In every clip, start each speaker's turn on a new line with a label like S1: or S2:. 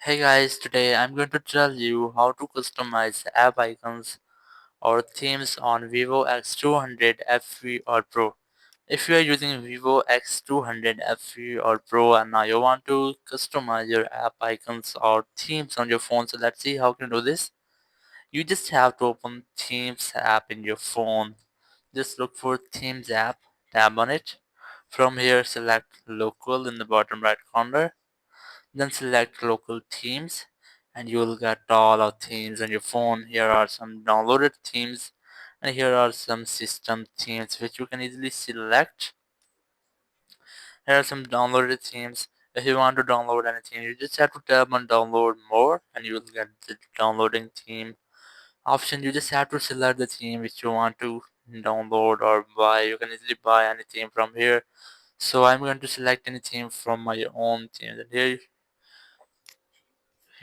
S1: Hey guys, today I'm going to tell you how to customize app icons or themes on Vivo X200 FE or Pro. If you are using Vivo X200 FE or Pro and now you want to customize your app icons or themes on your phone, so let's see how you can do this. You just have to open Themes app in your phone. Just look for Themes app, tap on it. From here select Local in the bottom right corner. Then select local themes and you will get all our themes on your phone. Here are some downloaded themes and here are some system themes which you can easily select. Here are some downloaded themes. If you want to download anything, you just have to tap on download more and you will get the downloading theme option. You just have to select the theme which you want to download or buy. You can easily buy any theme from here. So I'm going to select any theme from my own theme. And here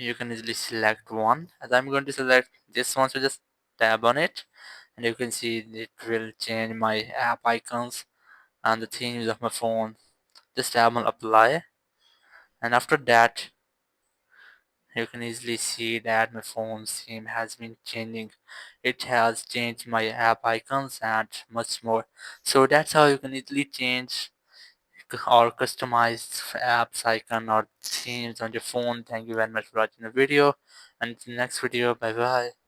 S1: you can easily select one, as I'm going to select this one, so just tap on it and you can see it will change my app icons and the themes of my phone. Just tap on apply and after that you can easily see that my phone's theme has been changing. It has changed my app icons and much more. So that's how you can easily change or customize apps icon or themes on your phone. Thank you very much for watching the video and the next video. Bye bye.